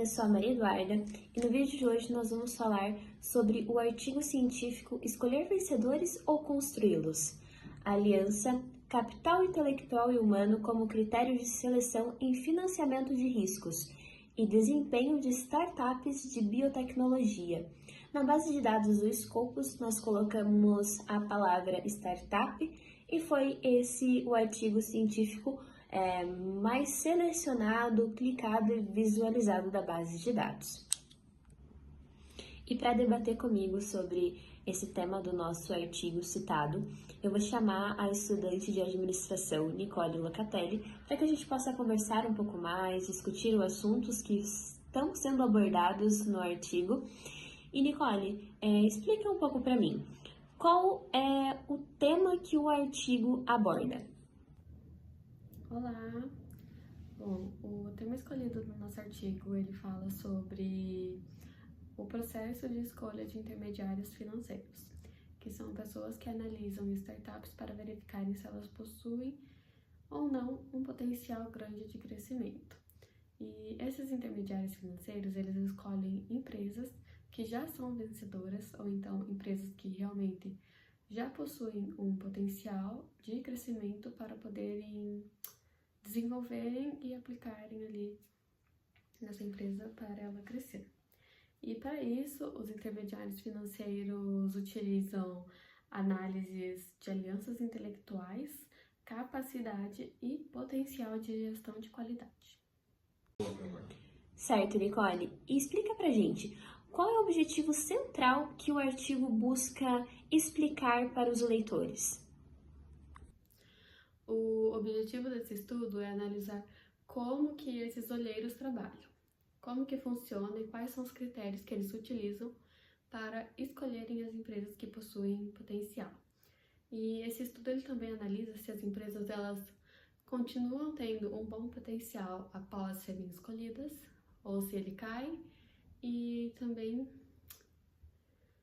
sou a Maria Eduarda e no vídeo de hoje nós vamos falar sobre o artigo científico Escolher Vencedores ou Construí-los? Aliança, capital intelectual e humano como critério de seleção em financiamento de riscos e desempenho de startups de biotecnologia. Na base de dados do Scopus, nós colocamos a palavra startup e foi esse o artigo científico mais selecionado, clicado e visualizado da base de dados. E para debater comigo sobre esse tema do nosso artigo citado, eu vou chamar a estudante de administração Nicole Locatelli para que a gente possa conversar um pouco mais, discutir os assuntos que estão sendo abordados no artigo. E Nicole, explica um pouco para mim, qual é o tema que o artigo aborda? Olá! Bom, o tema escolhido no nosso artigo, ele fala sobre o processo de escolha de intermediários financeiros, que são pessoas que analisam startups para verificarem se elas possuem ou não um potencial grande de crescimento. E esses intermediários financeiros, eles escolhem empresas que já são vencedoras, ou então empresas que realmente já possuem um potencial de crescimento para poderem desenvolverem e aplicarem ali nessa empresa para ela crescer. E para isso, os intermediários financeiros utilizam análises de alianças intelectuais, capacidade e potencial de gestão de qualidade. Certo, Nicole. E explica pra gente, qual é o objetivo central que o artigo busca explicar para os leitores? O objetivo desse estudo é analisar como que esses olheiros trabalham, como que funciona e quais são os critérios que eles utilizam para escolherem as empresas que possuem potencial. E esse estudo ele também analisa se as empresas elas continuam tendo um bom potencial após serem escolhidas ou se ele cai, e também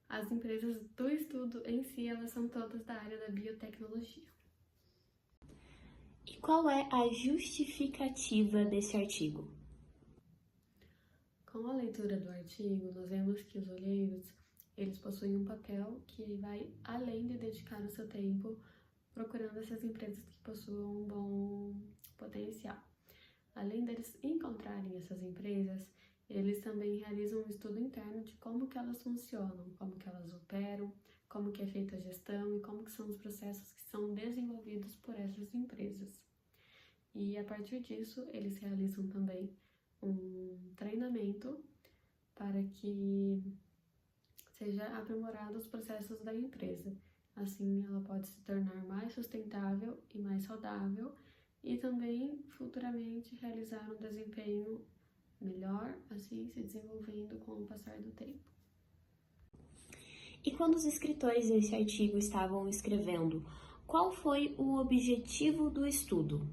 as empresas do estudo em si, elas são todas da área da biotecnologia. E qual é a justificativa desse artigo? Com a leitura do artigo, nós vemos que os olheiros, eles possuem um papel que vai além de dedicar o seu tempo procurando essas empresas que possuam um bom potencial. Além deles encontrarem essas empresas, eles também realizam um estudo interno de como que elas funcionam, como que elas operam, como que é feita a gestão e como que são os processos que são desenvolvidos por essas empresas. E a partir disso, eles realizam também um treinamento para que seja aprimorado os processos da empresa. Assim, ela pode se tornar mais sustentável e mais saudável e também futuramente realizar um desempenho melhor, assim se desenvolvendo com o passar do tempo. E quando os escritores desse artigo estavam escrevendo, qual foi o objetivo do estudo?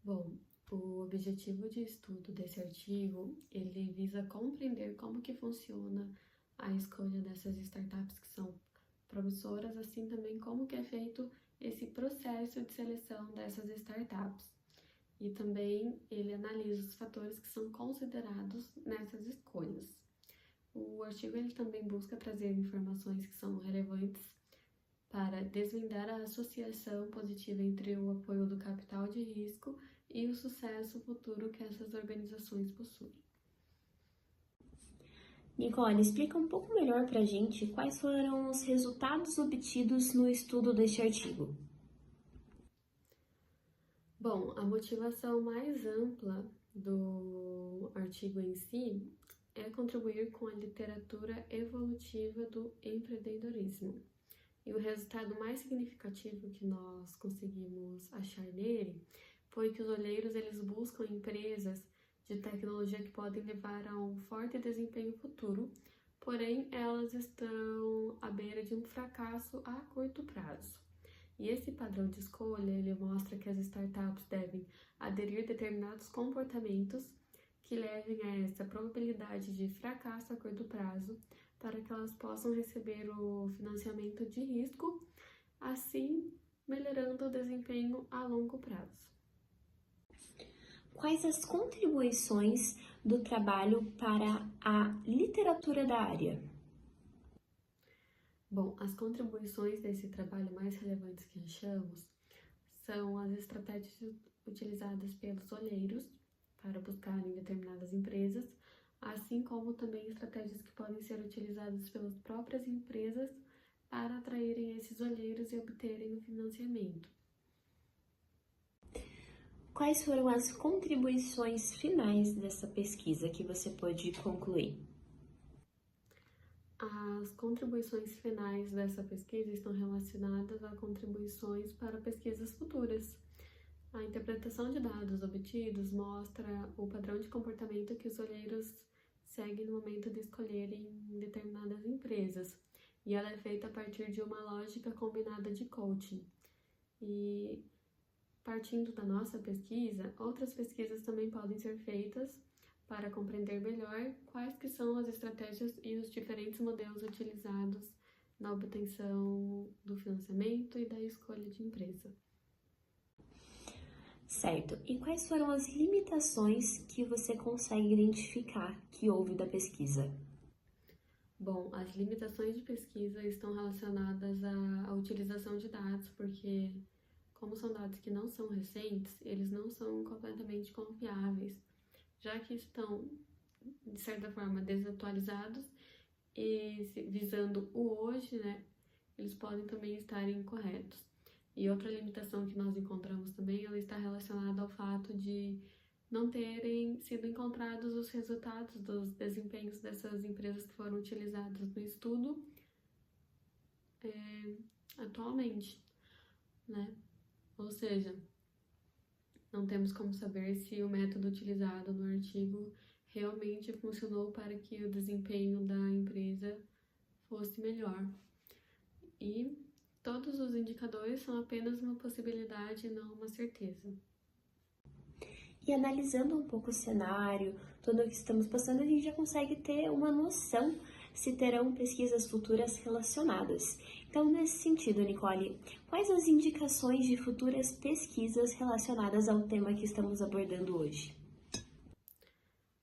Bom, o objetivo de estudo desse artigo, ele visa compreender como que funciona a escolha dessas startups que são promissoras, assim também como que é feito esse processo de seleção dessas startups. E também ele analisa os fatores que são considerados nessas escolhas. O artigo ele também busca trazer informações que são relevantes para desvendar a associação positiva entre o apoio do capital de risco e o sucesso futuro que essas organizações possuem. Nicole, explica um pouco melhor para a gente quais foram os resultados obtidos no estudo deste artigo. Bom, a motivação mais ampla do artigo em si é contribuir com a literatura evolutiva do empreendedorismo. E o resultado mais significativo que nós conseguimos achar nele foi que os olheiros eles buscam empresas de tecnologia que podem levar a um forte desempenho futuro, porém elas estão à beira de um fracasso a curto prazo. E esse padrão de escolha, ele mostra que as startups devem aderir a determinados comportamentos que levem a essa probabilidade de fracasso a curto prazo, para que elas possam receber o financiamento de risco, assim melhorando o desempenho a longo prazo. quais as contribuições do trabalho para a literatura da área? Bom, as contribuições desse trabalho mais relevantes que achamos são as estratégias utilizadas pelos olheiros para buscarem determinadas empresas, assim como também estratégias que podem ser utilizadas pelas próprias empresas para atraírem esses olheiros e obterem o financiamento. Quais foram as contribuições finais dessa pesquisa que você pôde concluir? As contribuições finais dessa pesquisa estão relacionadas a contribuições para pesquisas futuras. A interpretação de dados obtidos mostra o padrão de comportamento que os olheiros seguem no momento de escolherem determinadas empresas, e ela é feita a partir de uma lógica combinada de coaching. E partindo da nossa pesquisa, outras pesquisas também podem ser feitas para compreender melhor quais que são as estratégias e os diferentes modelos utilizados na obtenção do financiamento e da escolha de empresa. Certo. E quais foram as limitações que você consegue identificar que houve da pesquisa? Bom, as limitações de pesquisa estão relacionadas à utilização de dados, porque como são dados que não são recentes, eles não são completamente confiáveis, já que estão, de certa forma, desatualizados e visando o hoje, né, eles podem também estar incorretos. E outra limitação que nós encontramos também, ela está relacionada ao fato de não terem sido encontrados os resultados dos desempenhos dessas empresas que foram utilizadas no estudo atualmente, né? Ou seja, não temos como saber se o método utilizado no artigo realmente funcionou para que o desempenho da empresa fosse melhor. E todos os indicadores são apenas uma possibilidade e não uma certeza. E analisando um pouco o cenário, tudo o que estamos passando, a gente já consegue ter uma noção se terão pesquisas futuras relacionadas. Então, nesse sentido, Nicole, quais as indicações de futuras pesquisas relacionadas ao tema que estamos abordando hoje?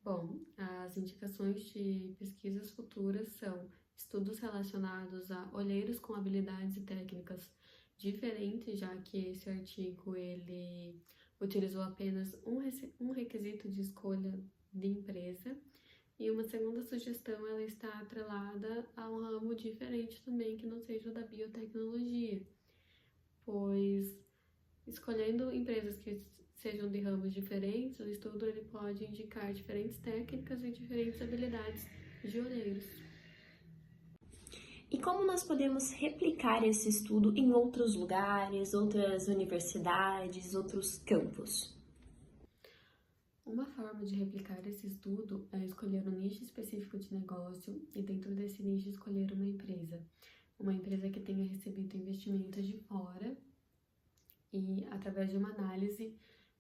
Bom, as indicações de pesquisas futuras são estudos relacionados a olheiros com habilidades e técnicas diferentes, já que esse artigo ele utilizou apenas um requisito de escolha de empresa. E uma segunda sugestão, ela está atrelada a um ramo diferente também, que não seja o da biotecnologia, pois escolhendo empresas que sejam de ramos diferentes, o estudo ele pode indicar diferentes técnicas e diferentes habilidades de olheiros. E como nós podemos replicar esse estudo em outros lugares, outras universidades, outros campos? Uma forma de replicar esse estudo é escolher um nicho específico de negócio e dentro desse nicho escolher uma empresa que tenha recebido investimentos de fora e através de uma análise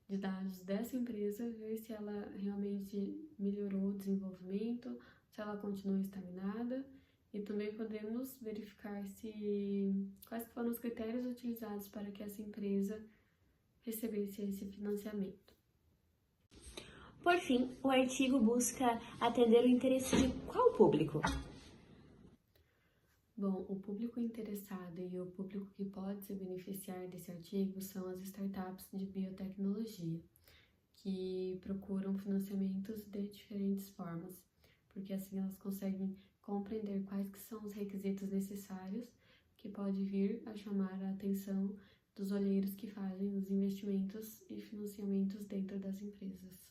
de dados dessa empresa, ver se ela realmente melhorou o desenvolvimento, se ela continua estagnada, e também podemos verificar quais foram os critérios utilizados para que essa empresa recebesse esse financiamento. Por fim, o artigo busca atender o interesse de qual público? Bom, o público interessado e o público que pode se beneficiar desse artigo são as startups de biotecnologia, que procuram financiamentos de diferentes formas, porque assim elas conseguem compreender quais que são os requisitos necessários que pode vir a chamar a atenção dos olheiros que fazem os investimentos e financiamentos dentro das empresas.